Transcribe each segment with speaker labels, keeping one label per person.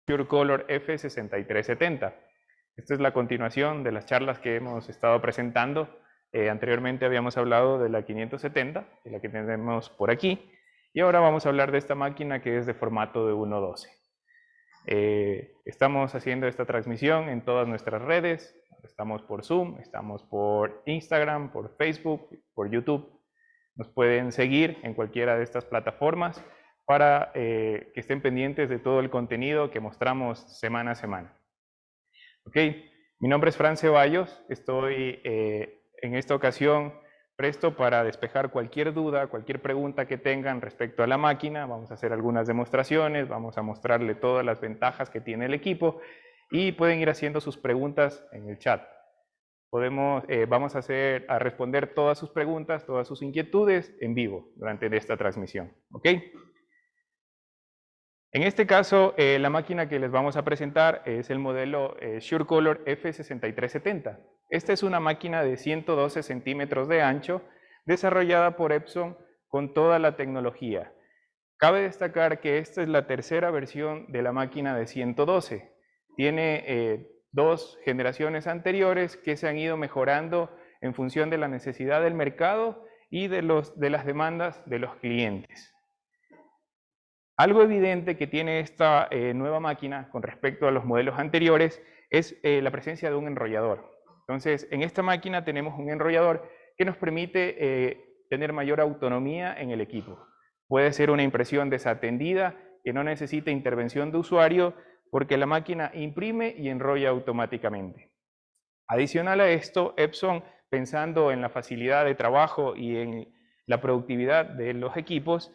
Speaker 1: SureColor F6370. Esta es la continuación de las charlas que hemos estado presentando. Anteriormente habíamos hablado de la 570, de la que tenemos por aquí, y ahora vamos a hablar de esta máquina que es de formato de 1.12. Estamos haciendo esta transmisión en todas nuestras redes. Estamos por Zoom, estamos por Instagram, por Facebook, por YouTube. Nos pueden seguir en cualquiera de estas plataformas para que estén pendientes de todo el contenido que mostramos semana a semana. Ok, mi nombre es Fran Ceballos, estoy en esta ocasión presto para despejar cualquier duda, cualquier pregunta que tengan respecto a la máquina. Vamos a hacer algunas demostraciones, vamos a mostrarle todas las ventajas que tiene el equipo y pueden ir haciendo sus preguntas en el chat. Vamos a responder todas sus preguntas, todas sus inquietudes en vivo durante esta transmisión. ¿Ok? En este caso, la máquina que les vamos a presentar es el modelo SureColor F6370. Esta es una máquina de 112 centímetros de ancho, desarrollada por Epson con toda la tecnología. Cabe destacar que esta es la tercera versión de la máquina de 112. Tiene dos generaciones anteriores que se han ido mejorando en función de la necesidad del mercado y de las demandas de los clientes. Algo evidente que tiene esta nueva máquina con respecto a los modelos anteriores es la presencia de un enrollador. Entonces, en esta máquina tenemos un enrollador que nos permite tener mayor autonomía en el equipo. Puede ser una impresión desatendida que no necesita intervención de usuario porque la máquina imprime y enrolla automáticamente. Adicional a esto, Epson, pensando en la facilidad de trabajo y en la productividad de los equipos,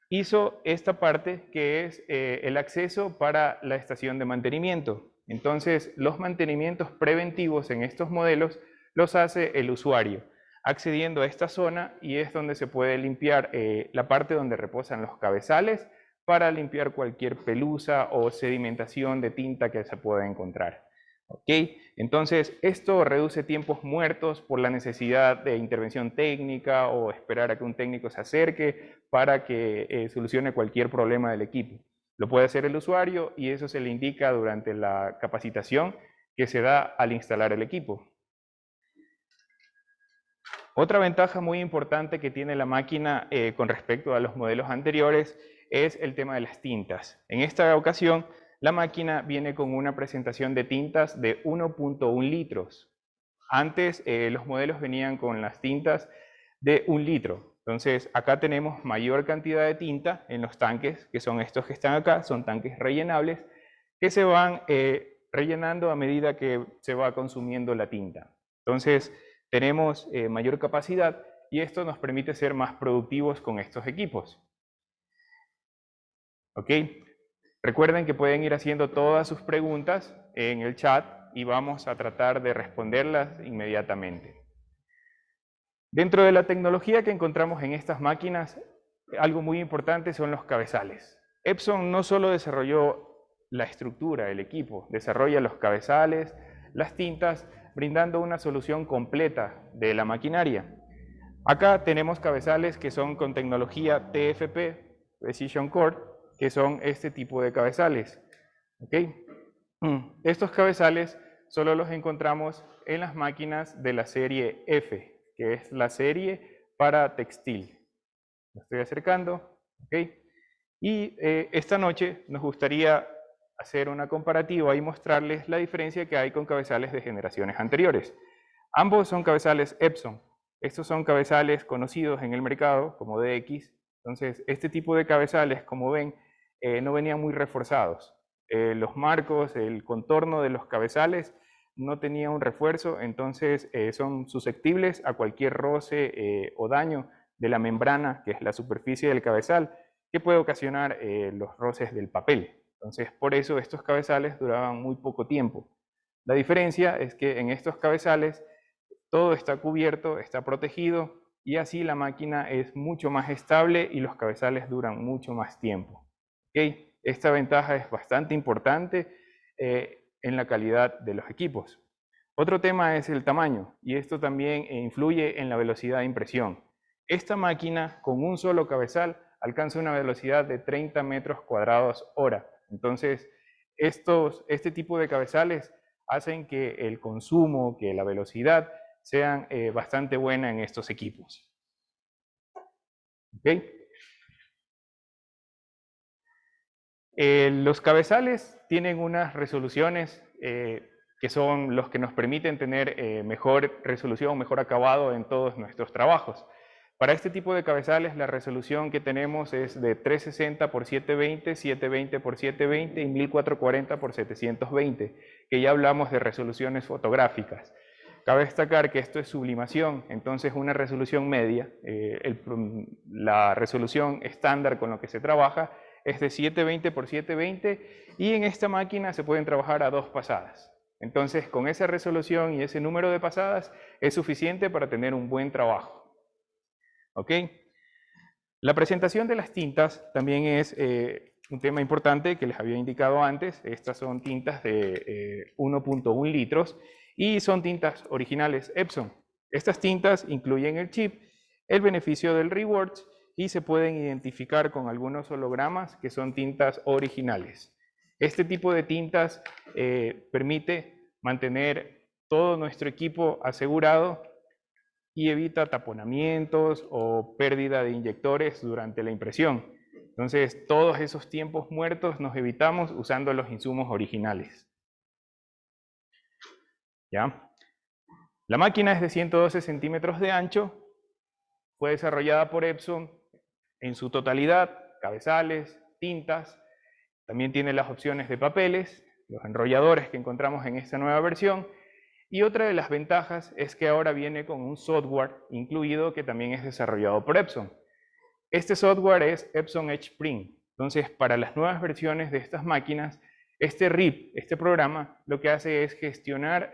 Speaker 1: hizo esta parte que es el acceso para la estación de mantenimiento. Entonces, los mantenimientos preventivos en estos modelos los hace el usuario, accediendo a esta zona, y es donde se puede limpiar la parte donde reposan los cabezales para limpiar cualquier pelusa o sedimentación de tinta que se pueda encontrar. ¿Ok? Entonces, esto reduce tiempos muertos por la necesidad de intervención técnica o esperar a que un técnico se acerque para que solucione cualquier problema del equipo. Lo puede hacer el usuario y eso se le indica durante la capacitación que se da al instalar el equipo. Otra ventaja muy importante que tiene la máquina con respecto a los modelos anteriores es el tema de las tintas. En esta ocasión, la máquina viene con una presentación de tintas de 1.1 litros. Antes los modelos venían con las tintas de 1 litro. Entonces acá tenemos mayor cantidad de tinta en los tanques, que son estos que están acá, son tanques rellenables, que se van rellenando a medida que se va consumiendo la tinta. Entonces tenemos mayor capacidad y esto nos permite ser más productivos con estos equipos. ¿Ok? Recuerden que pueden ir haciendo todas sus preguntas en el chat y vamos a tratar de responderlas inmediatamente. Dentro de la tecnología que encontramos en estas máquinas, algo muy importante son los cabezales. Epson no solo desarrolló la estructura, el equipo, desarrolla los cabezales, las tintas, brindando una solución completa de la maquinaria. Acá tenemos cabezales que son con tecnología TFP, Precision Core, que son este tipo de cabezales. ¿Okay? Estos cabezales solo los encontramos en las máquinas de la serie F, que es la serie para textil. Me estoy acercando. ¿Okay? Y esta noche nos gustaría hacer una comparativa y mostrarles la diferencia que hay con cabezales de generaciones anteriores. Ambos son cabezales Epson. Estos son cabezales conocidos en el mercado como DX. Entonces, este tipo de cabezales, como ven, no venían muy reforzados. Los marcos, el contorno de los cabezales no tenía un refuerzo, entonces son susceptibles a cualquier roce o daño de la membrana, que es la superficie del cabezal, que puede ocasionar los roces del papel. Entonces, por eso estos cabezales duraban muy poco tiempo. La diferencia es que en estos cabezales todo está cubierto, está protegido, y así la máquina es mucho más estable y los cabezales duran mucho más tiempo. ¿Okay? Esta ventaja es bastante importante en la calidad de los equipos. Otro tema es el tamaño, y esto también influye en la velocidad de impresión. Esta máquina con un solo cabezal alcanza una velocidad de 30 metros cuadrados hora. Entonces, este tipo de cabezales hacen que el consumo, que la velocidad sean bastante buena en estos equipos. ¿Okay? Los cabezales tienen unas resoluciones que son los que nos permiten tener mejor resolución, mejor acabado en todos nuestros trabajos. Para este tipo de cabezales la resolución que tenemos es de 360 por 720, 720 por 720 y 1440 por 720, que ya hablamos de resoluciones fotográficas. Cabe destacar que esto es sublimación, entonces una resolución media, la resolución estándar con la que se trabaja es de 720 por 720 y en esta máquina se pueden trabajar a 2 pasadas. Entonces con esa resolución y ese número de pasadas es suficiente para tener un buen trabajo. ¿Ok? La presentación de las tintas también es un tema importante que les había indicado antes. Estas son tintas de 1.1 litros y son tintas originales Epson. Estas tintas incluyen el chip, el beneficio del Rewards y se pueden identificar con algunos hologramas que son tintas originales. Este tipo de tintas permite mantener todo nuestro equipo asegurado y evita taponamientos o pérdida de inyectores durante la impresión. Entonces, todos esos tiempos muertos nos evitamos usando los insumos originales. ¿Ya? La máquina es de 112 centímetros de ancho, fue desarrollada por Epson en su totalidad, cabezales, tintas, también tiene las opciones de papeles, los enrolladores que encontramos en esta nueva versión, y otra de las ventajas es que ahora viene con un software incluido que también es desarrollado por Epson. Este software es Epson Edge Print. Entonces, para las nuevas versiones de estas máquinas, este RIP, este programa, lo que hace es gestionar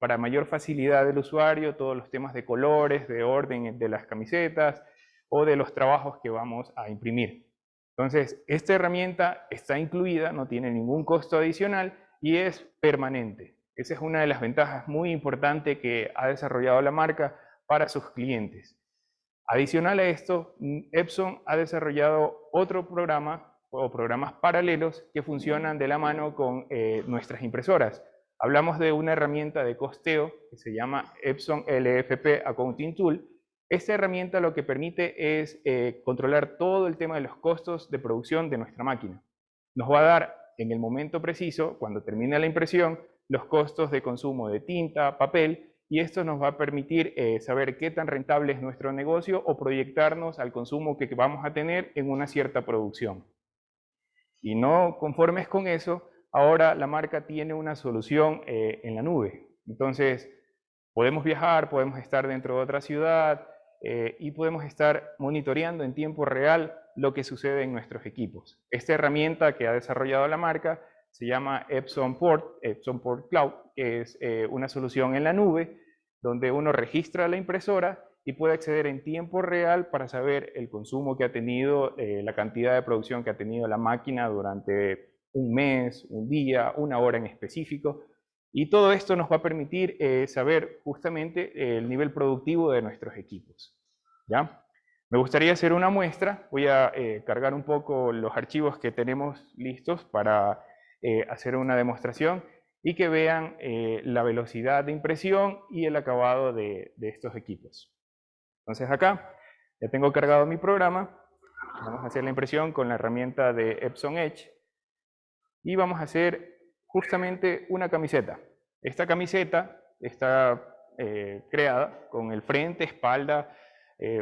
Speaker 1: para mayor facilidad del usuario todos los temas de colores, de orden de las camisetas o de los trabajos que vamos a imprimir. Entonces, esta herramienta está incluida, no tiene ningún costo adicional y es permanente. Esa es una de las ventajas muy importantes que ha desarrollado la marca para sus clientes. Adicional a esto, Epson ha desarrollado otro programa o programas paralelos que funcionan de la mano con nuestras impresoras. Hablamos de una herramienta de costeo que se llama Epson LFP Accounting Tool. Esta herramienta lo que permite es controlar todo el tema de los costos de producción de nuestra máquina. Nos va a dar en el momento preciso, cuando termine la impresión, los costos de consumo de tinta, papel, y esto nos va a permitir saber qué tan rentable es nuestro negocio o proyectarnos al consumo que vamos a tener en una cierta producción. Y no conformes con eso, ahora la marca tiene una solución en la nube. Entonces, podemos viajar, podemos estar dentro de otra ciudad y podemos estar monitoreando en tiempo real lo que sucede en nuestros equipos. Esta herramienta que ha desarrollado la marca se llama Epson Port Cloud, que es una solución en la nube donde uno registra la impresora y puede acceder en tiempo real para saber el consumo que ha tenido, la cantidad de producción que ha tenido la máquina durante un mes, un día, una hora en específico. Y todo esto nos va a permitir saber justamente el nivel productivo de nuestros equipos. ¿Ya? Me gustaría hacer una muestra. Voy a cargar un poco los archivos que tenemos listos para hacer una demostración y que vean la velocidad de impresión y el acabado de estos equipos. Entonces acá ya tengo cargado mi programa. Vamos a hacer la impresión con la herramienta de Epson Edge y vamos a hacer justamente una camiseta. Esta camiseta está creada con el frente, espalda,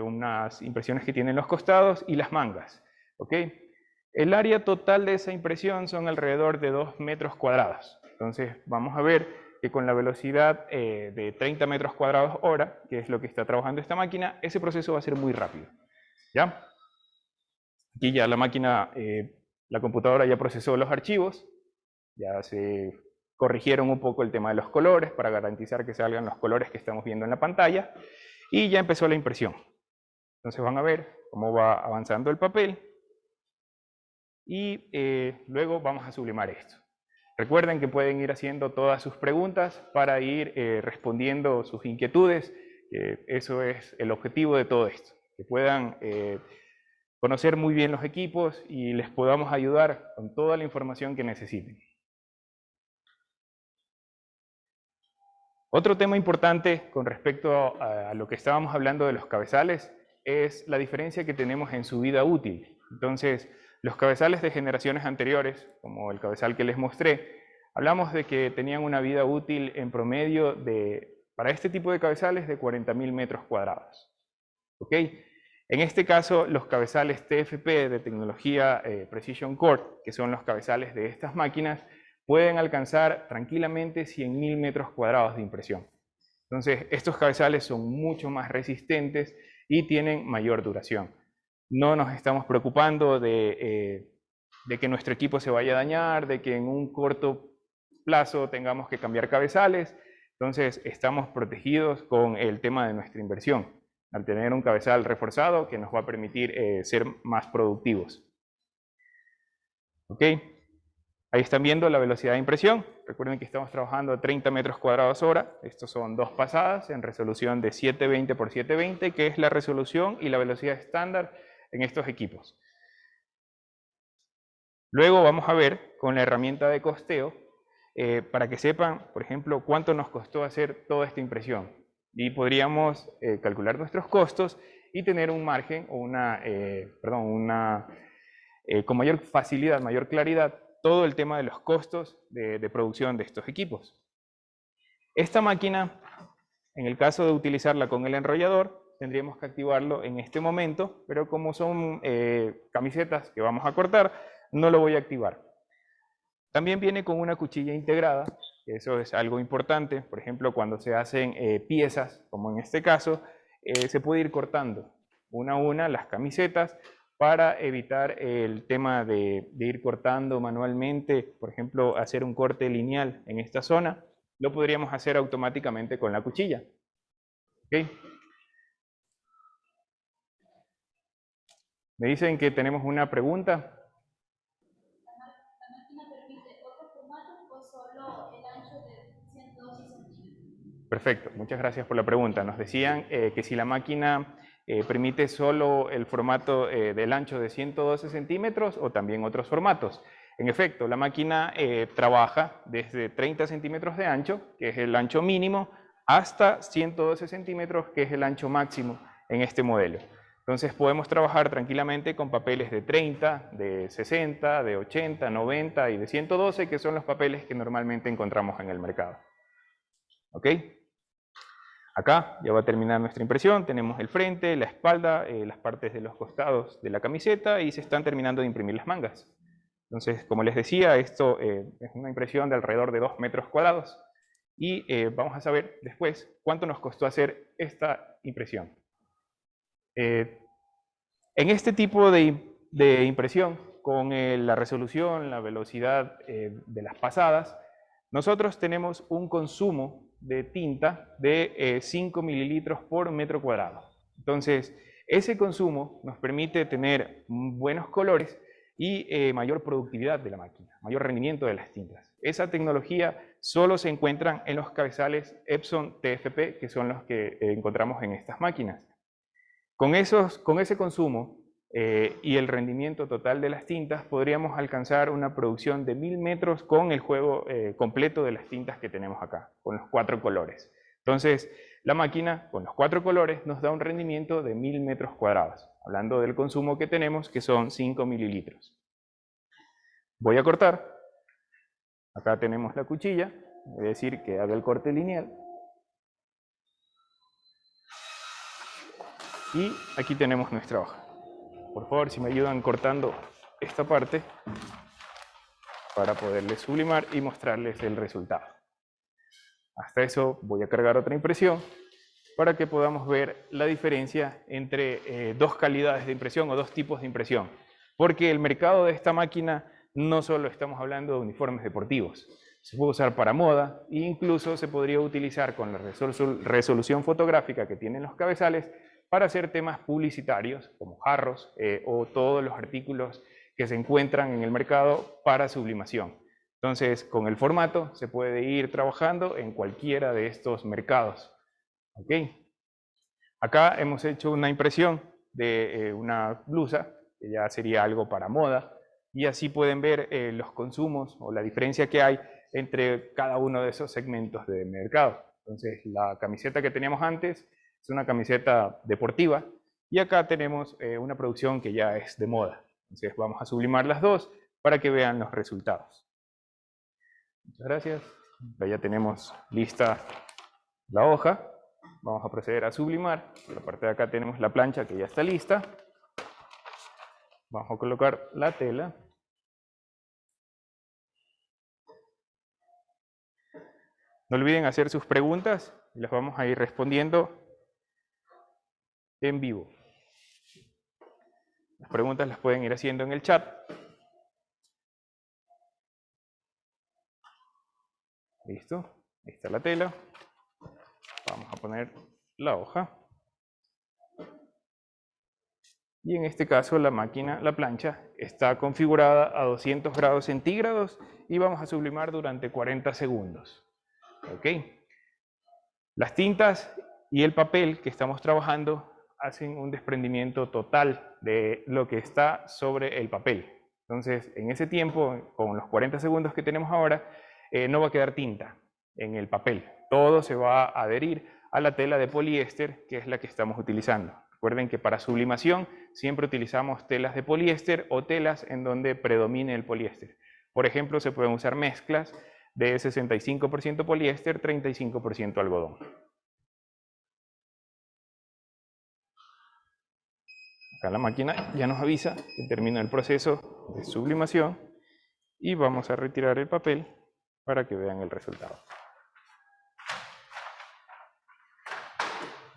Speaker 1: unas impresiones que tienen los costados y las mangas. ¿Okay? El área total de esa impresión son alrededor de 2 metros cuadrados. Entonces vamos a ver que con la velocidad de 30 metros cuadrados hora, que es lo que está trabajando esta máquina, ese proceso va a ser muy rápido. ¿Ya? Aquí ya la máquina, la computadora ya procesó los archivos, ya se corrigieron un poco el tema de los colores para garantizar que salgan los colores que estamos viendo en la pantalla y ya empezó la impresión. Entonces van a ver cómo va avanzando el papel y luego vamos a sublimar esto. Recuerden que pueden ir haciendo todas sus preguntas para ir respondiendo sus inquietudes. Eso es el objetivo de todo esto, que puedan conocer muy bien los equipos y les podamos ayudar con toda la información que necesiten. Otro tema importante con respecto a lo que estábamos hablando de los cabezales es la diferencia que tenemos en su vida útil. Entonces, los cabezales de generaciones anteriores, como el cabezal que les mostré, hablamos de que tenían una vida útil en promedio para este tipo de cabezales de 40.000 metros cuadrados. ¿Ok? En este caso, los cabezales TFP de tecnología Precision Core, que son los cabezales de estas máquinas, pueden alcanzar tranquilamente 100.000 metros cuadrados de impresión. Entonces, estos cabezales son mucho más resistentes y tienen mayor duración. No nos estamos preocupando de que nuestro equipo se vaya a dañar, de que en un corto plazo tengamos que cambiar cabezales. Entonces, estamos protegidos con el tema de nuestra inversión, al tener un cabezal reforzado que nos va a permitir ser más productivos. ¿Ok? Ahí están viendo la velocidad de impresión. Recuerden que estamos trabajando a 30 metros cuadrados hora. Estos son 2 pasadas en resolución de 720 por 720, que es la resolución y la velocidad estándar en estos equipos. Luego vamos a ver con la herramienta de costeo, para que sepan, por ejemplo, cuánto nos costó hacer toda esta impresión. Y podríamos calcular nuestros costos y tener un margen o con mayor facilidad, mayor claridad, todo el tema de los costos de producción de estos equipos. Esta máquina, en el caso de utilizarla con el enrollador, tendríamos que activarlo en este momento, pero como son camisetas que vamos a cortar, no lo voy a activar. También viene con una cuchilla integrada, eso es algo importante. Por ejemplo, cuando se hacen piezas, como en este caso, se puede ir cortando una a una las camisetas para evitar el tema de ir cortando manualmente. Por ejemplo, hacer un corte lineal en esta zona, lo podríamos hacer automáticamente con la cuchilla. ¿Okay? Me dicen que tenemos una pregunta. Perfecto, muchas gracias por la pregunta. Nos decían que si la máquina permite solo el formato del ancho de 112 centímetros o también otros formatos. En efecto, la máquina trabaja desde 30 centímetros de ancho, que es el ancho mínimo, hasta 112 centímetros, que es el ancho máximo en este modelo. Entonces podemos trabajar tranquilamente con papeles de 30, de 60, de 80, 90 y de 112, que son los papeles que normalmente encontramos en el mercado. ¿Ok? Acá ya va a terminar nuestra impresión, tenemos el frente, la espalda, las partes de los costados de la camiseta y se están terminando de imprimir las mangas. Entonces, como les decía, esto es una impresión de alrededor de 2 metros cuadrados y vamos a saber después cuánto nos costó hacer esta impresión. En este tipo de impresión, con la resolución, la velocidad de las pasadas, nosotros tenemos un consumo de tinta de 5 mililitros por metro cuadrado. Entonces, ese consumo nos permite tener buenos colores y mayor productividad de la máquina, mayor rendimiento de las tintas. Esa tecnología solo se encuentra en los cabezales Epson TFP, que son los que encontramos en estas máquinas. Con ese consumo y el rendimiento total de las tintas, podríamos alcanzar una producción de 1000 metros con el juego completo de las tintas que tenemos acá, con los 4 colores. Entonces, la máquina con los 4 colores nos da un rendimiento de 1000 metros cuadrados, hablando del consumo que tenemos, que son 5 mililitros. Voy a cortar. Acá tenemos la cuchilla, voy a decir que haga el corte lineal. Y aquí tenemos nuestra hoja. Por favor, si me ayudan cortando esta parte para poderles sublimar y mostrarles el resultado. Hasta eso voy a cargar otra impresión para que podamos ver la diferencia entre dos calidades de impresión o dos tipos de impresión. Porque el mercado de esta máquina no solo estamos hablando de uniformes deportivos. Se puede usar para moda e incluso se podría utilizar con la resolución fotográfica que tienen los cabezales para hacer temas publicitarios como jarros o todos los artículos que se encuentran en el mercado para sublimación. Entonces, con el formato se puede ir trabajando en cualquiera de estos mercados. ¿Ok? Acá hemos hecho una impresión de una blusa, que ya sería algo para moda, y así pueden ver los consumos o la diferencia que hay entre cada uno de esos segmentos de mercado. Entonces, la camiseta que teníamos antes es una camiseta deportiva y acá tenemos una producción que ya es de moda. Entonces, vamos a sublimar las dos para que vean los resultados. Muchas gracias. Ya tenemos lista la hoja. Vamos a proceder a sublimar. Por la parte de acá tenemos la plancha que ya está lista. Vamos a colocar la tela. No olviden hacer sus preguntas y las vamos a ir respondiendo en vivo. Las preguntas las pueden ir haciendo en el chat. Listo. Ahí está la tela. Vamos a poner la hoja. Y en este caso la máquina, la plancha, está configurada a 200 grados centígrados y vamos a sublimar durante 40 segundos. ¿Ok? Las tintas y el papel que estamos trabajando hacen un desprendimiento total de lo que está sobre el papel. Entonces, en ese tiempo, con los 40 segundos que tenemos ahora, no va a quedar tinta en el papel. Todo se va a adherir a la tela de poliéster, que es la que estamos utilizando. Recuerden que para sublimación siempre utilizamos telas de poliéster o telas en donde predomine el poliéster. Por ejemplo, se pueden usar mezclas de 65% poliéster, 35% algodón. Acá la máquina ya nos avisa que terminó el proceso de sublimación y vamos a retirar el papel para que vean el resultado.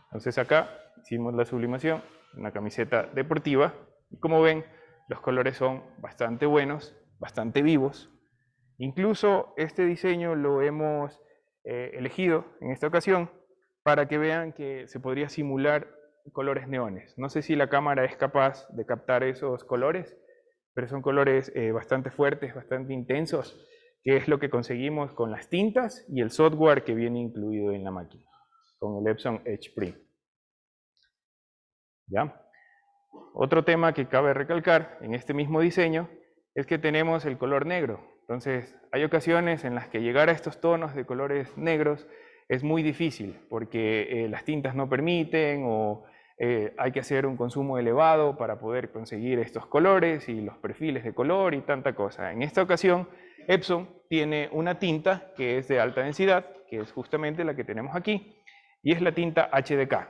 Speaker 1: Entonces acá hicimos la sublimación, una camiseta deportiva, y como ven, los colores son bastante buenos, bastante vivos. Incluso este diseño lo hemos elegido en esta ocasión para que vean que se podría simular colores neones. No sé si la cámara es capaz de captar esos colores, pero son colores bastante fuertes, bastante intensos, que es lo que conseguimos con las tintas y el software que viene incluido en la máquina, con el Epson Edge Print. ¿Ya? Otro tema que cabe recalcar en este mismo diseño es que tenemos el color negro. Entonces, hay ocasiones en las que llegar a estos tonos de colores negros es muy difícil porque las tintas no permiten o hay que hacer un consumo elevado para poder conseguir estos colores y los perfiles de color y tanta cosa. En esta ocasión, Epson tiene una tinta que es de alta densidad, que es justamente la que tenemos aquí, y es la tinta HDK,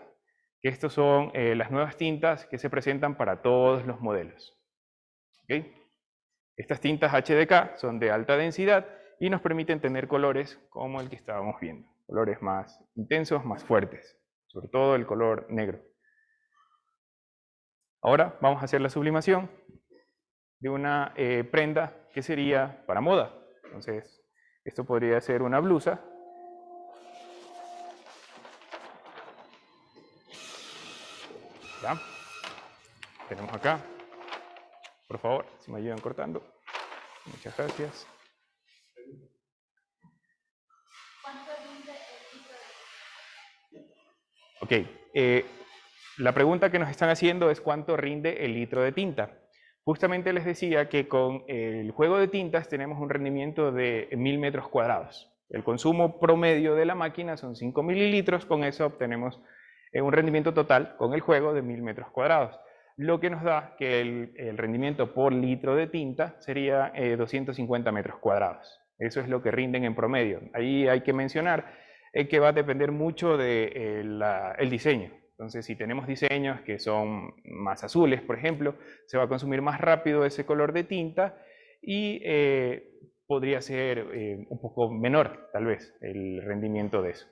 Speaker 1: que estas son las nuevas tintas que se presentan para todos los modelos. ¿Okay? Estas tintas HDK son de alta densidad y nos permiten tener colores como el que estábamos viendo, colores más intensos, más fuertes, sobre todo el color negro. Ahora vamos a hacer la sublimación de una prenda que sería para moda. Entonces, esto podría ser una blusa. ¿Ya? Tenemos acá. Por favor, si me ayudan cortando. Muchas gracias. Ok, la pregunta que nos están haciendo es cuánto rinde el litro de tinta. Justamente les decía que con el juego de tintas tenemos un rendimiento de 1000 metros cuadrados. El consumo promedio de la máquina son 5 mililitros, con eso obtenemos un rendimiento total con el juego de 1000 metros cuadrados. Lo que nos da que el rendimiento por litro de tinta sería 250 metros cuadrados. Eso es lo que rinden en promedio. Ahí hay que mencionar que va a depender mucho del diseño. Entonces, si tenemos diseños que son más azules, por ejemplo, se va a consumir más rápido ese color de tinta y podría ser un poco menor, tal vez, el rendimiento de eso.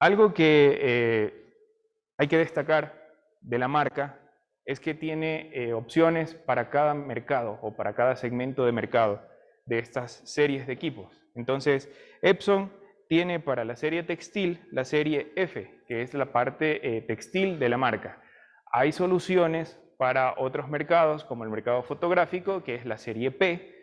Speaker 1: Algo que hay que destacar de la marca es que tiene opciones para cada mercado o para cada segmento de mercado de estas series de equipos. Entonces, Epson tiene para la serie textil la serie F, que es la parte textil de la marca. Hay soluciones para otros mercados, como el mercado fotográfico, que es la serie P.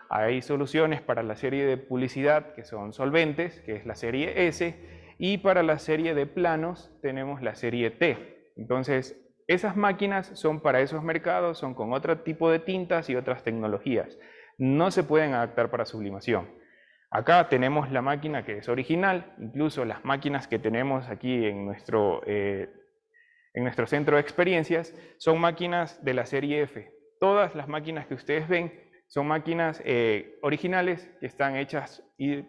Speaker 1: Hay soluciones para la serie de publicidad, que son solventes, que es la serie S. Y para la serie de planos tenemos la serie T. Entonces, esas máquinas son para esos mercados, son con otro tipo de tintas y otras tecnologías. No se pueden adaptar para sublimación. Acá tenemos la máquina que es original, incluso las máquinas que tenemos aquí en nuestro centro de experiencias son máquinas de la serie F. Todas las máquinas que ustedes ven son máquinas originales que están hechas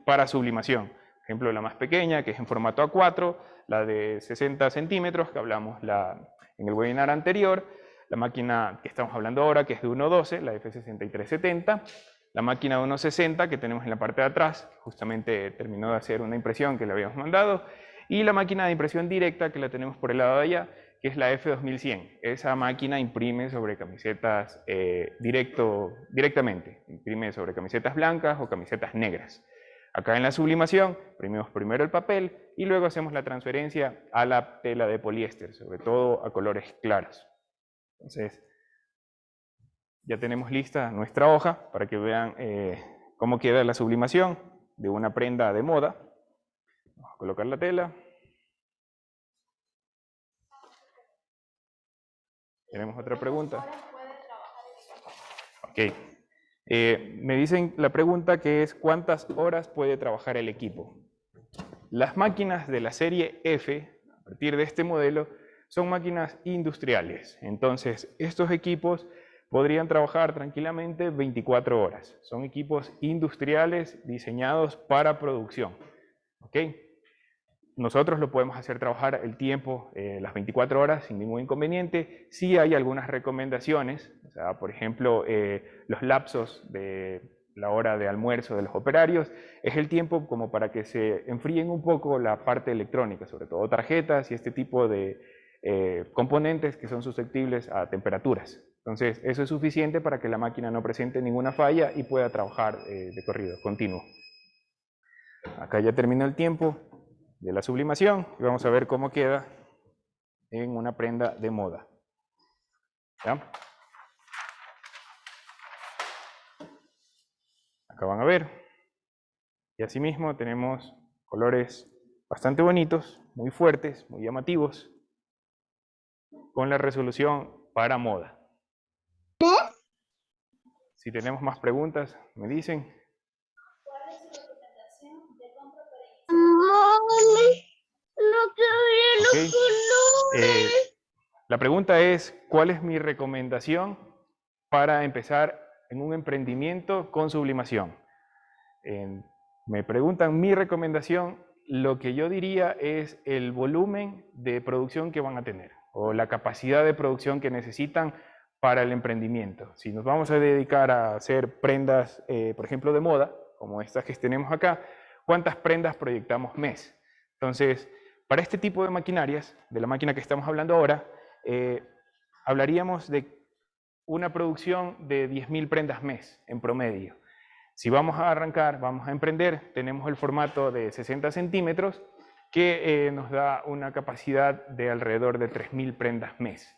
Speaker 1: para sublimación. Por ejemplo, la más pequeña, que es en formato A4, la de 60 centímetros, que hablamos en el webinar anterior, la máquina que estamos hablando ahora, que es de 1.12, la F6370, la máquina de 1.60 que tenemos en la parte de atrás, justamente terminó de hacer una impresión que le habíamos mandado, y la máquina de impresión directa que la tenemos por el lado de allá, que es la F2100. Esa máquina imprime sobre camisetas directamente, imprime sobre camisetas blancas o camisetas negras. Acá en la sublimación, imprimimos primero el papel y luego hacemos la transferencia a la tela de poliéster, sobre todo a colores claros. Entonces, ya tenemos lista nuestra hoja para que vean cómo queda la sublimación de una prenda de moda. Vamos a colocar la tela. ¿Tenemos otra pregunta? Ok. Me dicen la pregunta que es ¿cuántas horas puede trabajar el equipo? Las máquinas de la serie F, a partir de este modelo, son máquinas industriales. Entonces, estos equipos podrían trabajar tranquilamente 24 horas. Son equipos industriales diseñados para producción. ¿Ok? Nosotros lo podemos hacer trabajar el tiempo, las 24 horas, sin ningún inconveniente. Sí hay algunas recomendaciones, o sea, por ejemplo, los lapsos de la hora de almuerzo de los operarios, es el tiempo como para que se enfríen un poco la parte electrónica, sobre todo tarjetas y este tipo de componentes que son susceptibles a temperaturas. Entonces, eso es suficiente para que la máquina no presente ninguna falla y pueda trabajar de corrido, continuo. Acá ya terminó el tiempo de la sublimación y vamos a ver cómo queda en una prenda de moda. ¿Ya? Acá van a ver. Y asimismo tenemos colores bastante bonitos, muy fuertes, muy llamativos, con la resolución para moda. Si tenemos más preguntas, me dicen.
Speaker 2: ¿Cuál es su recomendación de compra para iniciar?
Speaker 1: Okay. La pregunta es, ¿cuál es mi recomendación para empezar en un emprendimiento con sublimación? Me preguntan mi recomendación, lo que yo diría es el volumen de producción que van a tener o la capacidad de producción que necesitan para el emprendimiento. Si nos vamos a dedicar a hacer prendas, por ejemplo, de moda, como estas que tenemos acá, ¿cuántas prendas proyectamos mes? Entonces, para este tipo de maquinarias, de la máquina que estamos hablando ahora, hablaríamos de una producción de 10.000 prendas mes en promedio. Si vamos a arrancar, vamos a emprender, tenemos el formato de 60 centímetros que nos da una capacidad de alrededor de 3.000 prendas mes.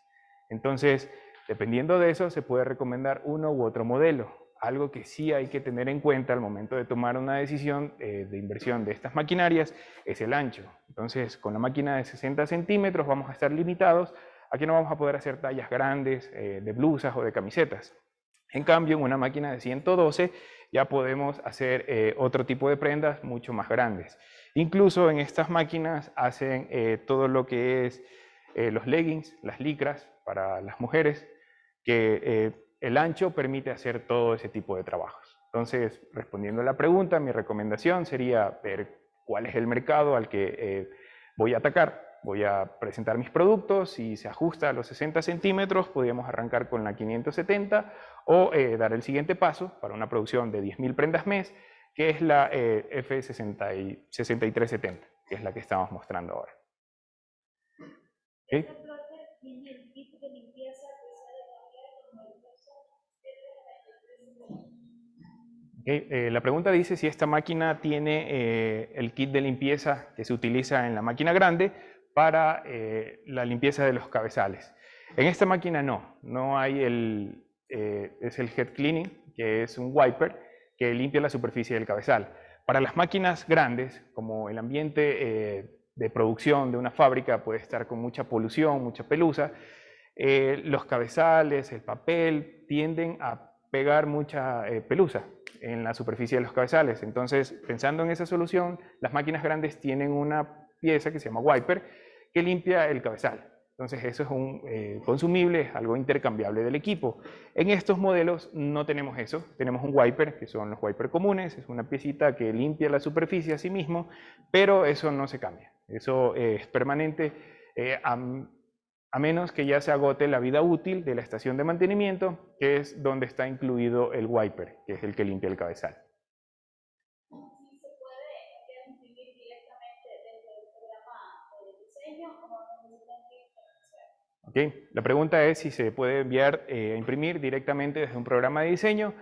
Speaker 1: Entonces, dependiendo de eso, se puede recomendar uno u otro modelo. Algo que sí hay que tener en cuenta al momento de tomar una decisión de inversión de estas maquinarias es el ancho. Entonces, con la máquina de 60 centímetros vamos a estar limitados a que no vamos a poder hacer tallas grandes de blusas o de camisetas. En cambio, en una máquina de 112 ya podemos hacer otro tipo de prendas mucho más grandes. Incluso en estas máquinas hacen todo lo que es los leggings, las licras para las mujeres, que el ancho permite hacer todo ese tipo de trabajos. Entonces, respondiendo a la pregunta, mi recomendación sería ver cuál es el mercado al que voy a atacar. Voy a presentar mis productos, si se ajusta a los 60 centímetros, podríamos arrancar con la 570 o dar el siguiente paso para una producción de 10.000 prendas mes, que es la F6370, que es la que estamos mostrando ahora. ¿Okay? La pregunta dice si esta máquina tiene el kit de limpieza que se utiliza en la máquina grande para la limpieza de los cabezales. En esta máquina no hay es el head cleaning, que es un wiper que limpia la superficie del cabezal. Para las máquinas grandes, como el ambiente de producción de una fábrica puede estar con mucha polución, mucha pelusa, los cabezales, el papel tienden a pegar mucha pelusa en la superficie de los cabezales. Entonces, pensando en esa solución, las máquinas grandes tienen una pieza que se llama wiper que limpia el cabezal. Entonces, eso es un consumible, es algo intercambiable del equipo. En estos modelos no tenemos eso. Tenemos un wiper, que son los wipers comunes, es una piecita que limpia la superficie a sí mismo, pero eso no se cambia. Eso es permanente, a menos que ya se agote la vida útil de la estación de mantenimiento, que es donde está incluido el wiper, que es el que limpia el cabezal.
Speaker 2: ¿Sí se puede imprimir directamente dentro del programa de diseño o no necesitan que
Speaker 1: Okay. La pregunta es si se puede enviar a imprimir directamente desde un programa de diseño.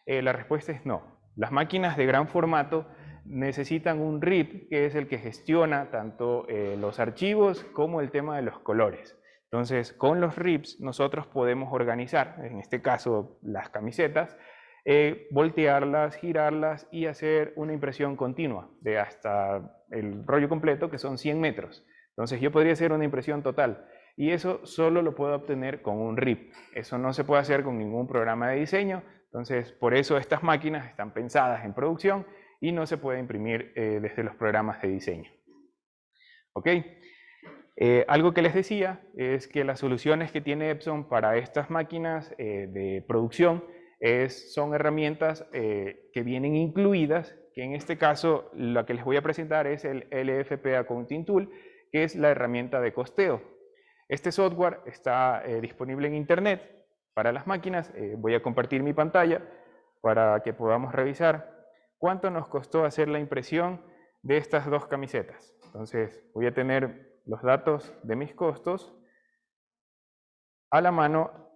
Speaker 1: La respuesta es no. Las máquinas de gran formato necesitan un RIP, que es el que gestiona tanto los archivos como el tema de los colores. Entonces, con los RIPs nosotros podemos organizar, en este caso las camisetas, voltearlas, girarlas y hacer una impresión continua de hasta el rollo completo, que son 100 metros. Entonces, yo podría hacer una impresión total. Y eso solo lo puedo obtener con un RIP. Eso no se puede hacer con ningún programa de diseño. Entonces, por eso estas máquinas están pensadas en producción y no se puede imprimir desde los programas de diseño. ¿Ok? Algo que les decía es que las soluciones que tiene Epson para estas máquinas de producción son herramientas que vienen incluidas, que en este caso la que les voy a presentar es el LFP Accounting Tool, que es la herramienta de costeo. Este software está disponible en internet para las máquinas. Voy a compartir mi pantalla para que podamos revisar cuánto nos costó hacer la impresión de estas dos camisetas. Entonces voy a tener los datos de mis costos a la mano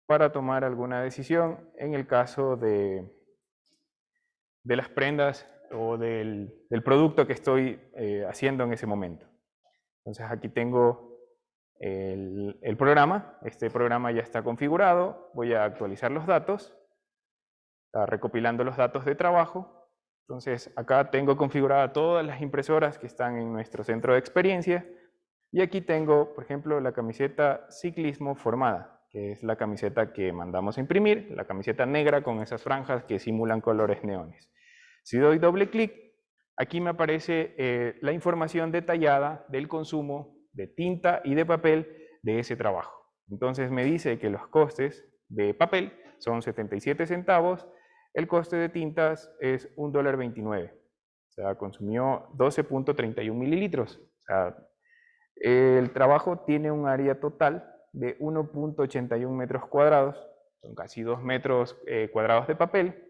Speaker 1: para tomar alguna decisión en el caso de las prendas o del producto que estoy haciendo en ese momento. Entonces aquí tengo el programa. Este programa ya está configurado. Voy a actualizar los datos. Está recopilando los datos de trabajo. Entonces acá tengo configuradas todas las impresoras que están en nuestro centro de experiencia. Y aquí tengo, por ejemplo, la camiseta Ciclismo Formada, que es la camiseta que mandamos a imprimir, la camiseta negra con esas franjas que simulan colores neones. Si doy doble clic, aquí me aparece la información detallada del consumo de tinta y de papel de ese trabajo. Entonces me dice que los costes de papel son 77 centavos, el coste de tintas es $1.29. O sea, consumió 12.31 mililitros. O sea, el trabajo tiene un área total de 1.81 metros cuadrados, son casi 2 metros cuadrados de papel,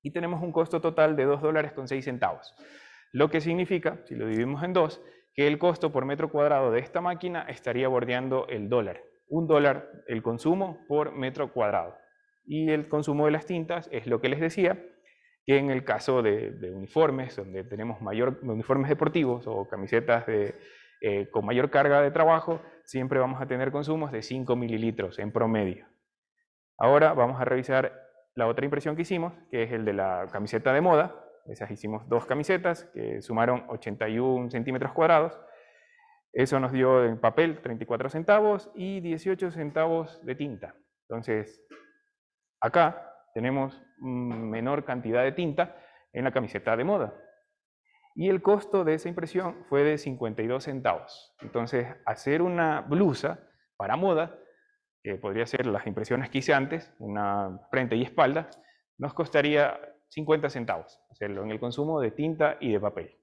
Speaker 1: y tenemos un costo total de $2.06. Lo que significa, si lo dividimos en dos, que el costo por metro cuadrado de esta máquina estaría bordeando el dólar. $1 el consumo por metro cuadrado. Y el consumo de las tintas es lo que les decía, que en el caso de uniformes, donde tenemos uniformes deportivos o camisetas con mayor carga de trabajo, siempre vamos a tener consumos de 5 mililitros en promedio. Ahora vamos a revisar la otra impresión que hicimos, que es el de la camiseta de moda. Esas hicimos dos camisetas que sumaron 81 centímetros cuadrados. Eso nos dio en papel 34 centavos y 18 centavos de tinta. Entonces, acá tenemos menor cantidad de tinta en la camiseta de moda. Y el costo de esa impresión fue de 52 centavos. Entonces, hacer una blusa para moda, que podría ser las impresiones que hice antes, una frente y espalda, nos costaría 50 centavos hacerlo en el consumo de tinta y de papel.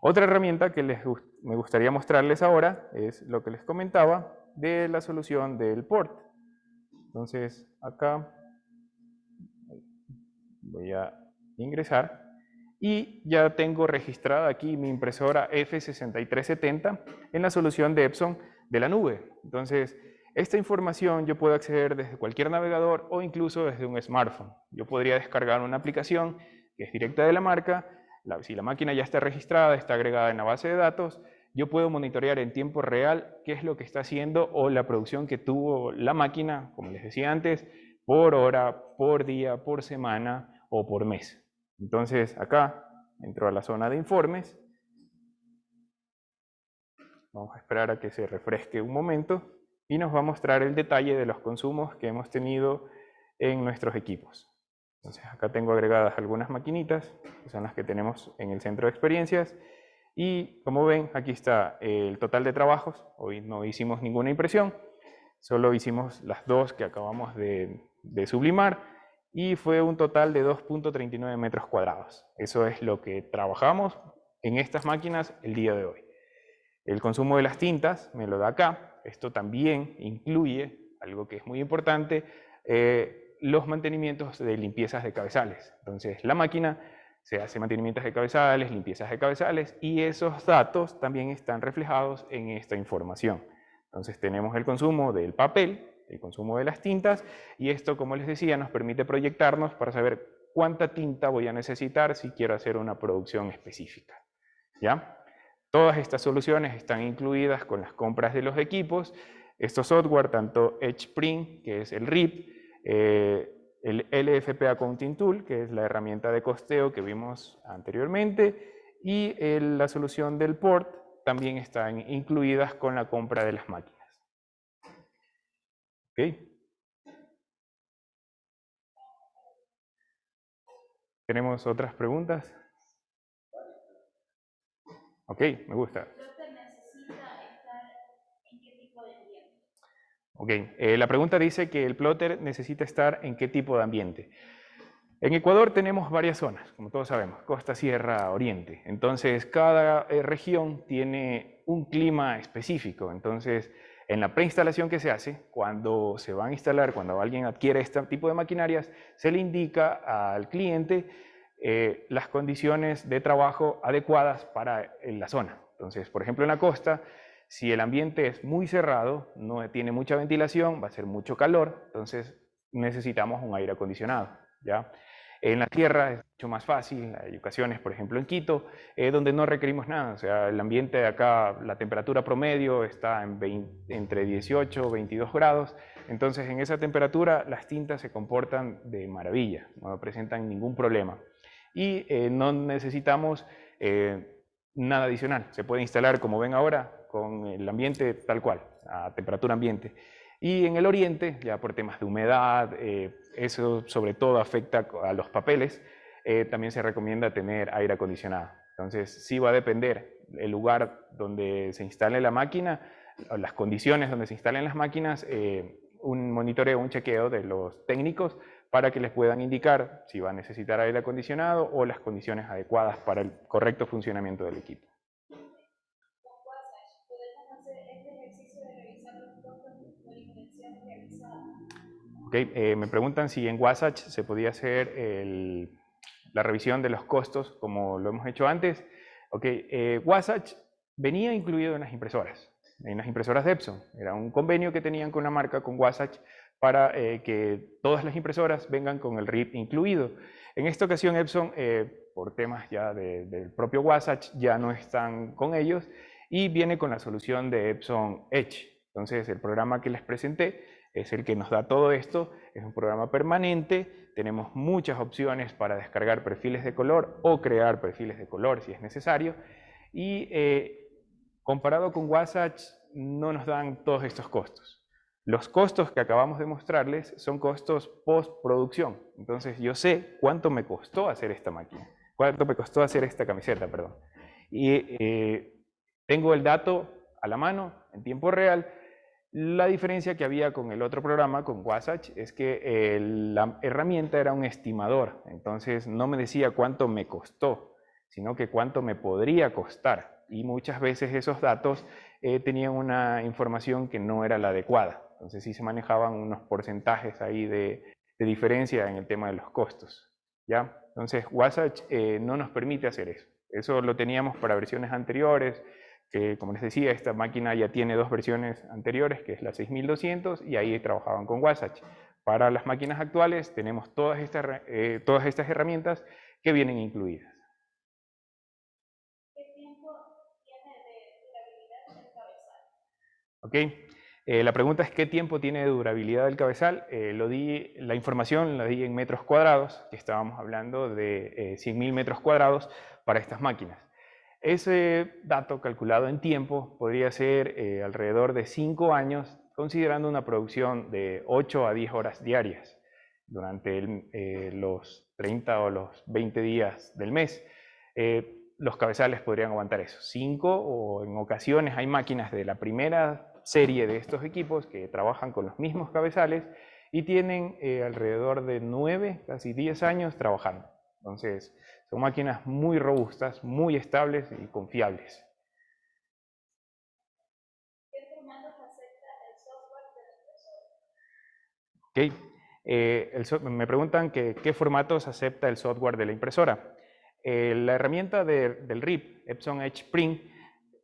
Speaker 1: Otra herramienta que me gustaría mostrarles ahora es lo que les comentaba de la solución del port. Entonces, acá voy a ingresar y ya tengo registrada aquí mi impresora F6370 en la solución de Epson de la nube. Entonces, esta información yo puedo acceder desde cualquier navegador o incluso desde un smartphone. Yo podría descargar una aplicación que es directa de la marca. Si la máquina ya está registrada, está agregada en la base de datos, yo puedo monitorear en tiempo real qué es lo que está haciendo o la producción que tuvo la máquina, como les decía antes, por hora, por día, por semana o por mes. Entonces acá entro a la zona de informes. Vamos a esperar a que se refresque un momento y nos va a mostrar el detalle de los consumos que hemos tenido en nuestros equipos. Entonces acá tengo agregadas algunas maquinitas, que son las que tenemos en el centro de experiencias. Y como ven, aquí está el total de trabajos. Hoy no hicimos ninguna impresión, solo hicimos las dos que acabamos de sublimar y fue un total de 2.39 metros cuadrados. Eso es lo que trabajamos en estas máquinas el día de hoy. El consumo de las tintas me lo da acá. Esto también incluye, algo que es muy importante, los mantenimientos de limpiezas de cabezales. Entonces la máquina se hace mantenimientos de cabezales, limpiezas de cabezales y esos datos también están reflejados en esta información. Entonces tenemos el consumo del papel, el consumo de las tintas y esto, como les decía, nos permite proyectarnos para saber cuánta tinta voy a necesitar si quiero hacer una producción específica. ¿Ya? Todas estas soluciones están incluidas con las compras de los equipos. Estos software, tanto EdgePrint, que es el RIP, el LFP Accounting Tool, que es la herramienta de costeo que vimos anteriormente, y la solución del port también están incluidas con la compra de las máquinas. ¿Ok? ¿Tenemos otras preguntas? Ok, me gusta. Ok, la pregunta dice que el plotter necesita estar en qué tipo de ambiente. En Ecuador tenemos varias zonas, como todos sabemos, costa, sierra, oriente. Entonces, cada región tiene un clima específico. Entonces, en la preinstalación que se hace, cuando se van a instalar, cuando alguien adquiere este tipo de maquinarias, se le indica al cliente las condiciones de trabajo adecuadas para la zona. Entonces, por ejemplo, en la costa, si el ambiente es muy cerrado, no tiene mucha ventilación, va a ser mucho calor, entonces necesitamos un aire acondicionado, ¿ya? En la tierra es mucho más fácil, hay ocasiones, por ejemplo en Quito, donde no requerimos nada, o sea, el ambiente de acá, la temperatura promedio está entre 18 y 22 grados, entonces en esa temperatura las tintas se comportan de maravilla, no presentan ningún problema. Y no necesitamos nada adicional, se puede instalar como ven ahora con el ambiente tal cual, a temperatura ambiente. Y en el oriente, ya por temas de humedad, eso sobre todo afecta a los papeles, también se recomienda tener aire acondicionado. Entonces sí va a depender el lugar donde se instale la máquina, o las condiciones donde se instalen las máquinas, un monitoreo, un chequeo de los técnicos para que les puedan indicar si va a necesitar aire acondicionado o las condiciones adecuadas para el correcto funcionamiento del equipo. Okay, me preguntan si en Wasatch se podía hacer la revisión de los costos como lo hemos hecho antes. Okay, Wasatch venía incluido en las impresoras de Epson. Era un convenio que tenían con la marca, con Wasatch, para que todas las impresoras vengan con el RIP incluido. En esta ocasión Epson, por temas ya del propio Wasatch, ya no están con ellos y viene con la solución de Epson Edge. Entonces el programa que les presenté es el que nos da todo esto, es un programa permanente, tenemos muchas opciones para descargar perfiles de color o crear perfiles de color si es necesario y comparado con Wasatch no nos dan todos estos costos. Los costos que acabamos de mostrarles son costos postproducción, entonces yo sé cuánto me costó hacer esta máquina, cuánto me costó hacer esta camiseta, perdón. Y tengo el dato a la mano, en tiempo real. La diferencia que había con el otro programa, con Wasatch, es que la herramienta era un estimador, entonces no me decía cuánto me costó, sino que cuánto me podría costar. Y muchas veces esos datos tenían una información que no era la adecuada. Entonces sí se manejaban unos porcentajes ahí de diferencia en el tema de los costos, ¿ya? Entonces Wasatch no nos permite hacer eso. Eso lo teníamos para versiones anteriores, que como les decía, esta máquina ya tiene dos versiones anteriores, que es la 6200, y ahí trabajaban con Wasatch. Para las máquinas actuales tenemos todas estas herramientas que vienen incluidas.
Speaker 2: ¿Qué tiempo tiene de durabilidad del cabezal?
Speaker 1: Ok, la pregunta es ¿qué tiempo tiene de durabilidad el cabezal? La información la di en metros cuadrados, que estábamos hablando de 100.000 metros cuadrados para estas máquinas. Ese dato calculado en tiempo podría ser alrededor de 5 años, considerando una producción de 8 a 10 horas diarias. durante los 30 o los 20 días del mes. Los cabezales podrían aguantar eso, 5, o en ocasiones hay máquinas de la primera serie de estos equipos que trabajan con los mismos cabezales y tienen alrededor de 9, casi 10 años trabajando. Entonces, son máquinas muy robustas, muy estables y confiables.
Speaker 2: ¿Qué formatos acepta el software de la impresora?
Speaker 1: Me preguntan qué formatos acepta el software de la impresora. La herramienta del RIP, Epson Edge Print,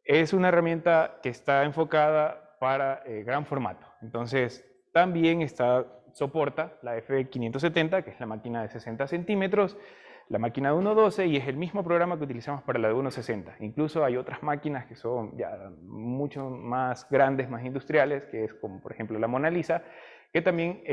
Speaker 1: es una herramienta que está enfocada para gran formato. Entonces, también soporta la F570, que es la máquina de 60 centímetros, la máquina de 1.12, y es el mismo programa que utilizamos para la de 1.60. Incluso hay otras máquinas que son ya mucho más grandes, más industriales, que es como por ejemplo la Mona Lisa, que también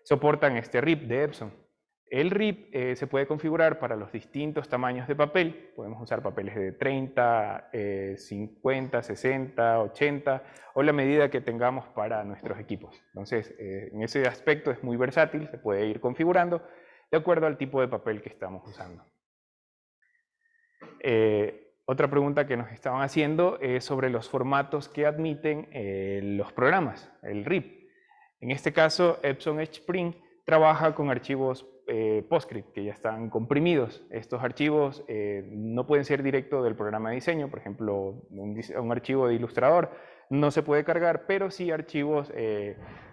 Speaker 1: soportan este RIP de Epson. El RIP se puede configurar para los distintos tamaños de papel. Podemos usar papeles de 30, 50, 60, 80 o la medida que tengamos para nuestros equipos. Entonces, en ese aspecto es muy versátil, se puede ir configurando de acuerdo al tipo de papel que estamos usando. Otra pregunta que nos estaban haciendo es sobre los formatos que admiten los programas, el RIP. En este caso, Epson Edge Print trabaja con archivos PostScript que ya están comprimidos. Estos archivos no pueden ser directos del programa de diseño, por ejemplo, un archivo de Illustrator no se puede cargar, pero sí archivos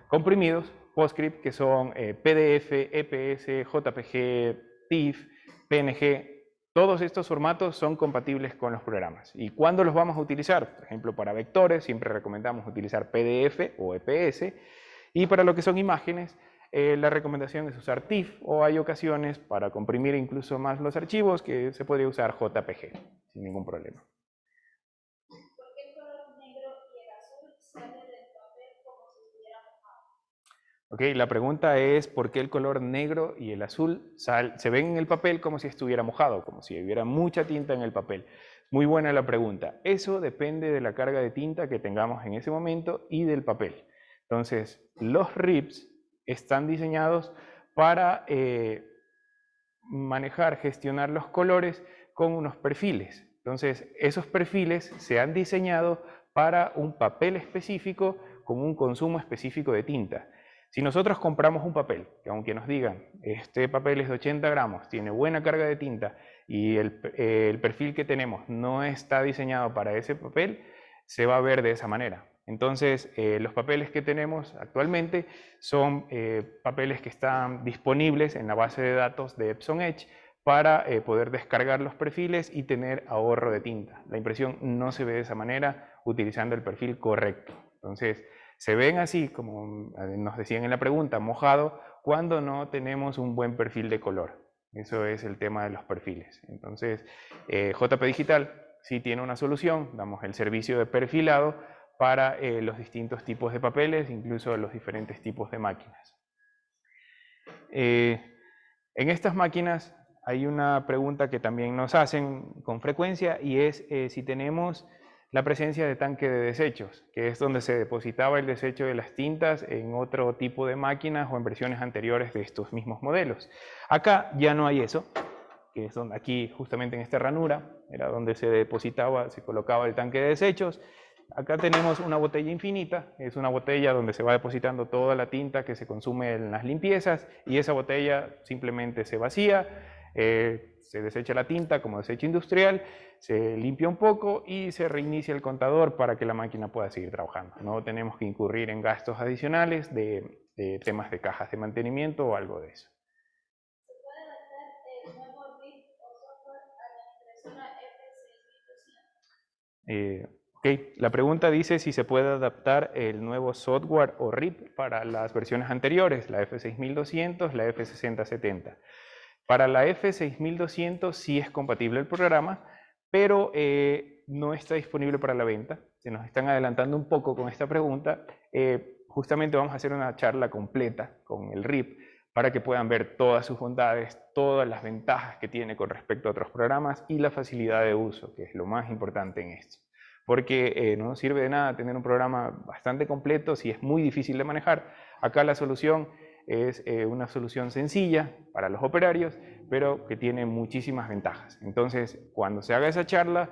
Speaker 1: comprimidos, PostScript, que son PDF, EPS, JPG, TIFF, PNG. Todos estos formatos son compatibles con los programas. ¿Y cuándo los vamos a utilizar? Por ejemplo, para vectores siempre recomendamos utilizar PDF o EPS. Y para lo que son imágenes, la recomendación es usar TIFF, o hay ocasiones para comprimir incluso más los archivos que se podría usar JPG sin ningún problema.
Speaker 2: ¿Por qué el color negro y el azul sale del papel como si estuviera mojado?
Speaker 1: Ok, la pregunta es ¿por qué el color negro y el azul se ven en el papel como si estuviera mojado, como si hubiera mucha tinta en el papel? Muy buena la pregunta. Eso depende de la carga de tinta que tengamos en ese momento y del papel. Entonces, los RIPs están diseñados para manejar, gestionar los colores con unos perfiles. Entonces, esos perfiles se han diseñado para un papel específico con un consumo específico de tinta. Si nosotros compramos un papel, que aunque nos digan, este papel es de 80 gramos, tiene buena carga de tinta y el perfil que tenemos no está diseñado para ese papel, se va a ver de esa manera. Entonces, los papeles que tenemos actualmente son papeles que están disponibles en la base de datos de Epson Edge para poder descargar los perfiles y tener ahorro de tinta. La impresión no se ve de esa manera utilizando el perfil correcto. Entonces, se ven así, como nos decían en la pregunta, mojado, cuando no tenemos un buen perfil de color. Eso es el tema de los perfiles. Entonces, JP Digital sí tiene una solución, damos el servicio de perfilado para los distintos tipos de papeles, incluso los diferentes tipos de máquinas. En estas máquinas hay una pregunta que también nos hacen con frecuencia y es si tenemos la presencia de tanque de desechos, que es donde se depositaba el desecho de las tintas en otro tipo de máquinas o en versiones anteriores de estos mismos modelos. Acá ya no hay eso, que es donde aquí justamente en esta ranura era donde se depositaba, se colocaba el tanque de desechos. Acá tenemos una botella infinita, es una botella donde se va depositando toda la tinta que se consume en las limpiezas y esa botella simplemente se vacía, se desecha la tinta como desecho industrial, se limpia un poco y se reinicia el contador para que la máquina pueda seguir trabajando. No tenemos que incurrir en gastos adicionales de temas de cajas de mantenimiento o algo de eso.
Speaker 2: ¿Se puede adaptar el nuevo RIP o software a la impresora F6200?
Speaker 1: Ok, la pregunta dice si se puede adaptar el nuevo software o RIP para las versiones anteriores, la F6200, la F6070. Para la F6200 sí es compatible el programa, pero no está disponible para la venta. Se nos están adelantando un poco con esta pregunta. Justamente vamos a hacer una charla completa con el RIP para que puedan ver todas sus bondades, todas las ventajas que tiene con respecto a otros programas y la facilidad de uso, que es lo más importante en esto. Porque no nos sirve de nada tener un programa bastante completo si es muy difícil de manejar. Acá la solución es una solución sencilla para los operarios, pero que tiene muchísimas ventajas. Entonces, cuando se haga esa charla,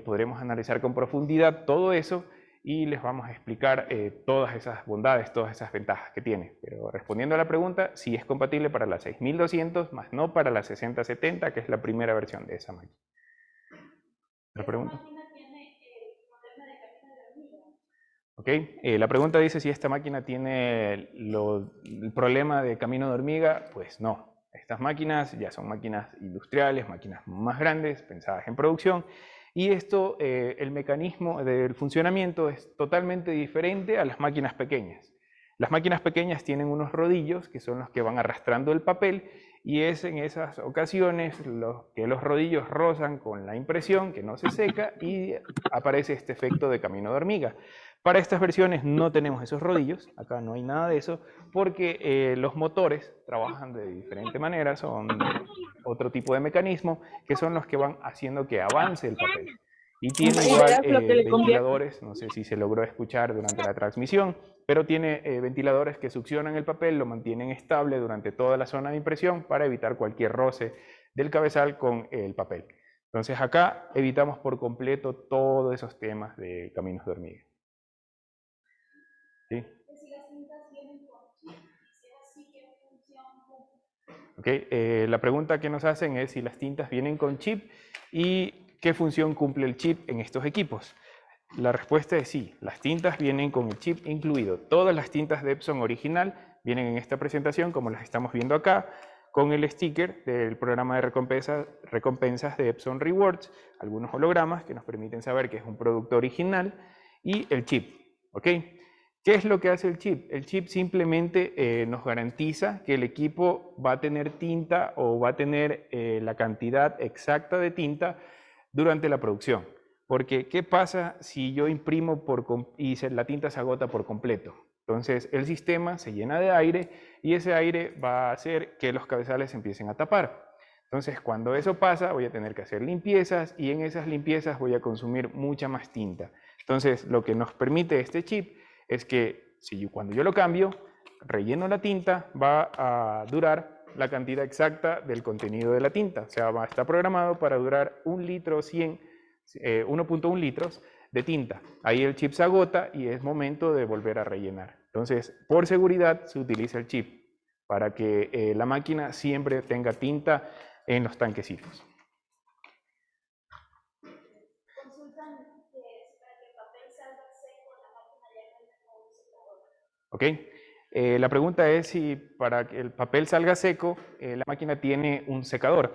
Speaker 1: podremos analizar con profundidad todo eso y les vamos a explicar todas esas bondades, todas esas ventajas que tiene. Pero respondiendo a la pregunta, sí es compatible para la 6200, más no para la 6070, que es la primera versión de esa máquina. ¿La pregunta? Okay. La pregunta dice si esta máquina tiene el problema de camino de hormiga. Pues no. Estas máquinas ya son máquinas industriales, máquinas más grandes, pensadas en producción. Y esto, el mecanismo del funcionamiento es totalmente diferente a las máquinas pequeñas. Las máquinas pequeñas tienen unos rodillos que son los que van arrastrando el papel y es en esas ocasiones que los rodillos rozan con la impresión que no se seca y aparece este efecto de camino de hormiga. Para estas versiones no tenemos esos rodillos, acá no hay nada de eso, porque los motores trabajan de diferente manera, son otro tipo de mecanismo, que son los que van haciendo que avance el papel. Y tiene igual ventiladores, no sé si se logró escuchar durante la transmisión, pero tiene ventiladores que succionan el papel, lo mantienen estable durante toda la zona de impresión para evitar cualquier roce del cabezal con el papel. Entonces acá evitamos por completo todos esos temas de caminos de hormiga. ¿Sí? Okay. La pregunta que nos hacen es si las tintas vienen con chip y qué función cumple el chip en estos equipos. La respuesta es sí, las tintas vienen con el chip incluido. Todas las tintas de Epson original vienen en esta presentación, como las estamos viendo acá, con el sticker del programa de recompensas de Epson Rewards, algunos hologramas que nos permiten saber que es un producto original y el chip. ¿Okay? ¿Qué es lo que hace el chip? El chip simplemente nos garantiza que el equipo va a tener tinta o va a tener la cantidad exacta de tinta durante la producción. Porque, ¿qué pasa si yo imprimo y la tinta se agota por completo? Entonces, el sistema se llena de aire y ese aire va a hacer que los cabezales se empiecen a tapar. Entonces, cuando eso pasa, voy a tener que hacer limpiezas y en esas limpiezas voy a consumir mucha más tinta. Entonces, lo que nos permite este chip es que cuando yo lo cambio, relleno la tinta, va a durar la cantidad exacta del contenido de la tinta. O sea, está programado para durar 1.1 litros de tinta. Ahí el chip se agota y es momento de volver a rellenar. Entonces, por seguridad se utiliza el chip para que la máquina siempre tenga tinta en los tanquecitos. ¿Ok? La pregunta es si para que el papel salga seco, la máquina tiene un secador.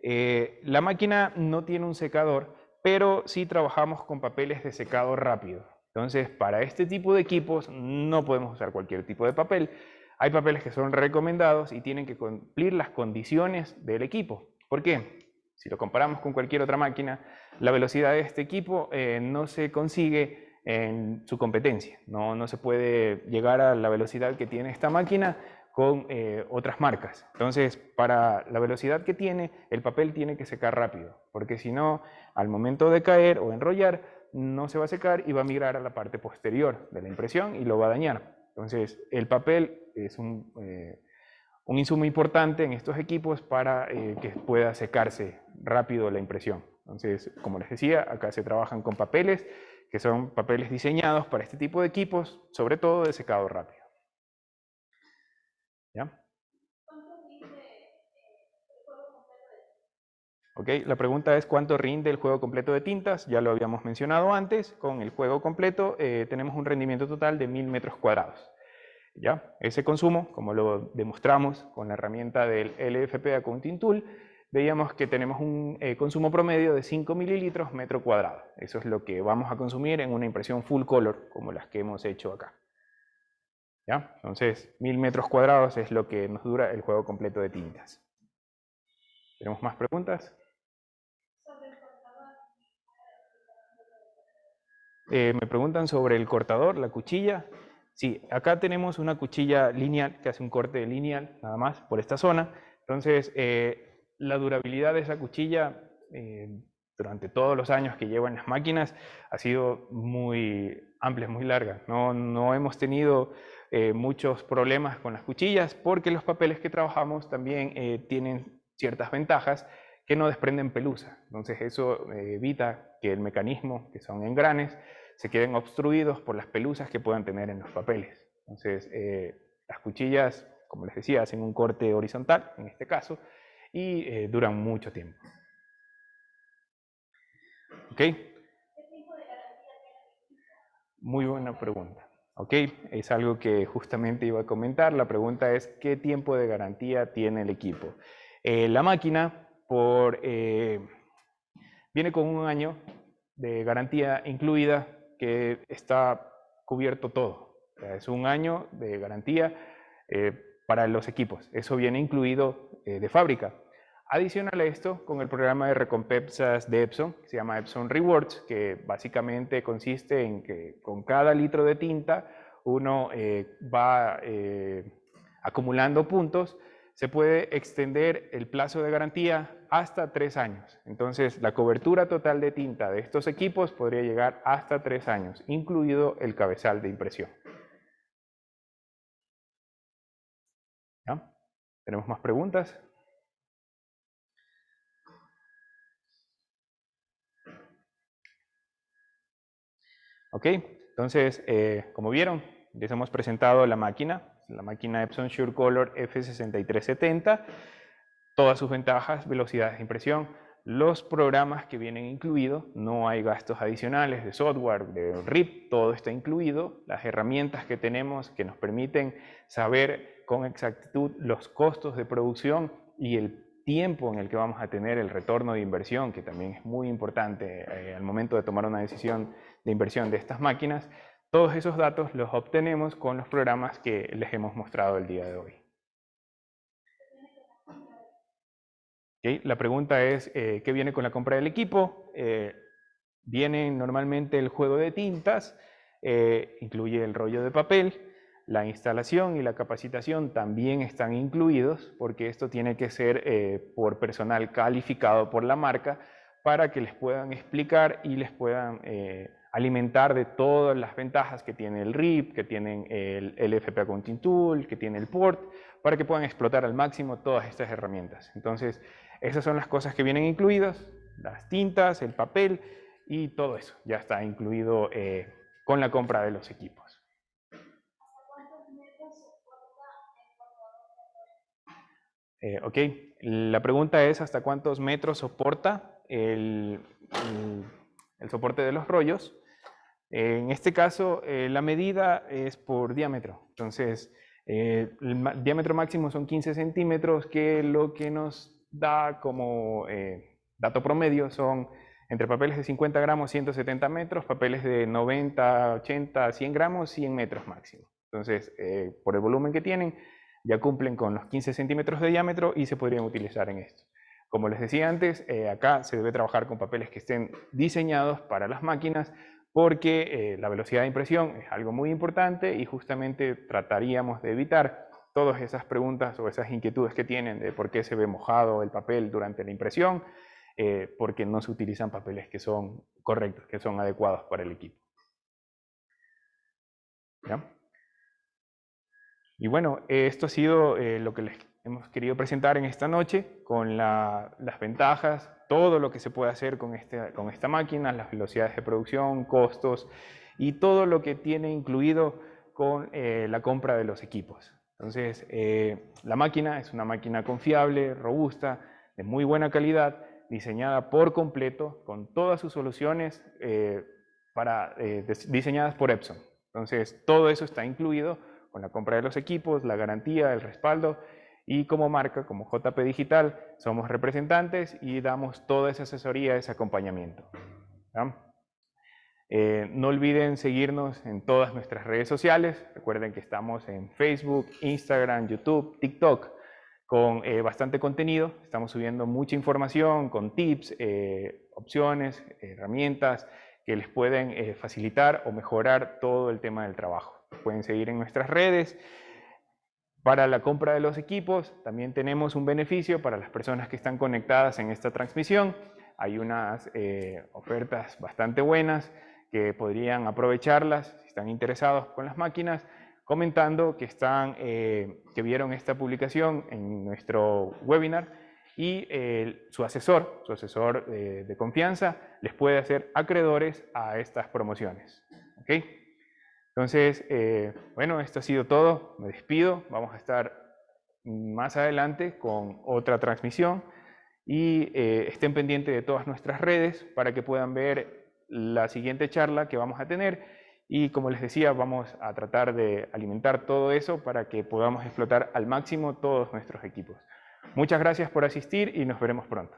Speaker 1: La máquina no tiene un secador, pero sí trabajamos con papeles de secado rápido. Entonces, para este tipo de equipos no podemos usar cualquier tipo de papel. Hay papeles que son recomendados y tienen que cumplir las condiciones del equipo. ¿Por qué? Si lo comparamos con cualquier otra máquina, la velocidad de este equipo no se consigue en su competencia. No se puede llegar a la velocidad que tiene esta máquina con otras marcas. Entonces, para la velocidad que tiene, el papel tiene que secar rápido, porque si no, al momento de caer o enrollar, no se va a secar y va a migrar a la parte posterior de la impresión y lo va a dañar. Entonces, el papel es un insumo importante en estos equipos para que pueda secarse rápido la impresión. Entonces, como les decía, acá se trabajan con papeles que son papeles diseñados para este tipo de equipos, sobre todo de secado rápido. ¿Ya? Ok, la pregunta es ¿cuánto rinde el juego completo de tintas? Ya lo habíamos mencionado antes, con el juego completo tenemos un rendimiento total de 1000 metros cuadrados. ¿Ya? Ese consumo, como lo demostramos con la herramienta del LFP Accounting Tool, veíamos que tenemos un consumo promedio de 5 mililitros metro cuadrado. Eso es lo que vamos a consumir en una impresión full color, como las que hemos hecho acá. ¿Ya? Entonces, 1000 metros cuadrados es lo que nos dura el juego completo de tintas. ¿Tenemos más preguntas? Me preguntan sobre el cortador, la cuchilla. Sí, acá tenemos una cuchilla lineal que hace un corte lineal, nada más, por esta zona. Entonces, la durabilidad de esa cuchilla durante todos los años que llevan las máquinas ha sido muy amplia, es muy larga. No hemos tenido muchos problemas con las cuchillas porque los papeles que trabajamos también tienen ciertas ventajas que no desprenden pelusa. Entonces eso evita que el mecanismo, que son engranes, se queden obstruidos por las pelusas que puedan tener en los papeles. Entonces las cuchillas, como les decía, hacen un corte horizontal, en este caso, y duran mucho tiempo. ¿Ok? Muy buena pregunta. ¿Ok? Es algo que justamente iba a comentar. La pregunta es, ¿qué tiempo de garantía tiene el equipo? La máquina viene con 1 año de garantía incluida que está cubierto todo. O sea, es 1 año de garantía para los equipos. Eso viene incluido de fábrica. Adicional a esto, con el programa de recompensas de Epson, que se llama Epson Rewards, que básicamente consiste en que con cada litro de tinta uno va acumulando puntos, se puede extender el plazo de garantía hasta 3 años. Entonces, la cobertura total de tinta de estos equipos podría llegar hasta 3 años, incluido el cabezal de impresión. ¿Ya? ¿Tenemos más preguntas? Ok, entonces, como vieron, les hemos presentado la máquina Epson SureColor F6370, todas sus ventajas, velocidades de impresión, los programas que vienen incluidos, no hay gastos adicionales de software, de RIP, todo está incluido, las herramientas que tenemos que nos permiten saber con exactitud los costos de producción y el tiempo en el que vamos a tener el retorno de inversión, que también es muy importante al momento de tomar una decisión de inversión de estas máquinas. Todos esos datos los obtenemos con los programas que les hemos mostrado el día de hoy. ¿Okay? La pregunta es, ¿qué viene con la compra del equipo? Viene normalmente el juego de tintas, incluye el rollo de papel, la instalación y la capacitación también están incluidos porque esto tiene que ser por personal calificado por la marca para que les puedan explicar y les puedan alimentar de todas las ventajas que tiene el RIP, que tienen el FP Accounting Tool, que tiene el port, para que puedan explotar al máximo todas estas herramientas. Entonces, esas son las cosas que vienen incluidas, las tintas, el papel y todo eso ya está incluido con la compra de los equipos. Ok, la pregunta es ¿hasta cuántos metros soporta el soporte de los rollos? En este caso, la medida es por diámetro. Entonces, el diámetro máximo son 15 centímetros, que lo que nos da como dato promedio son entre papeles de 50 gramos, 170 metros, papeles de 90, 80, 100 gramos, 100 metros máximo. Entonces, por el volumen que tienen, ya cumplen con los 15 centímetros de diámetro y se podrían utilizar en esto. Como les decía antes, acá se debe trabajar con papeles que estén diseñados para las máquinas porque la velocidad de impresión es algo muy importante y justamente trataríamos de evitar todas esas preguntas o esas inquietudes que tienen de por qué se ve mojado el papel durante la impresión, porque no se utilizan papeles que son correctos, que son adecuados para el equipo. ¿Ya? Y bueno, esto ha sido lo que les hemos querido presentar en esta noche con las ventajas, todo lo que se puede hacer con esta máquina, las velocidades de producción, costos y todo lo que tiene incluido con la compra de los equipos. Entonces, la máquina es una máquina confiable, robusta, de muy buena calidad, diseñada por completo, con todas sus soluciones diseñadas por Epson. Entonces, todo eso está incluido con la compra de los equipos, la garantía, el respaldo, y como marca, como JP Digital, somos representantes y damos toda esa asesoría, ese acompañamiento. No olviden seguirnos en todas nuestras redes sociales. Recuerden que estamos en Facebook, Instagram, YouTube, TikTok, con bastante contenido. Estamos subiendo mucha información con tips, opciones, herramientas que les pueden facilitar o mejorar todo el tema del trabajo. Pueden seguir en nuestras redes. Para la compra de los equipos también tenemos un beneficio para las personas que están conectadas en esta transmisión. Hay unas ofertas bastante buenas que podrían aprovecharlas si están interesados con las máquinas, comentando que vieron esta publicación en nuestro webinar y su asesor de confianza les puede hacer acreedores a estas promociones. ¿Ok? Entonces, bueno, esto ha sido todo. Me despido. Vamos a estar más adelante con otra transmisión y estén pendientes de todas nuestras redes para que puedan ver la siguiente charla que vamos a tener. Y como les decía, vamos a tratar de alimentar todo eso para que podamos explotar al máximo todos nuestros equipos. Muchas gracias por asistir y nos veremos pronto.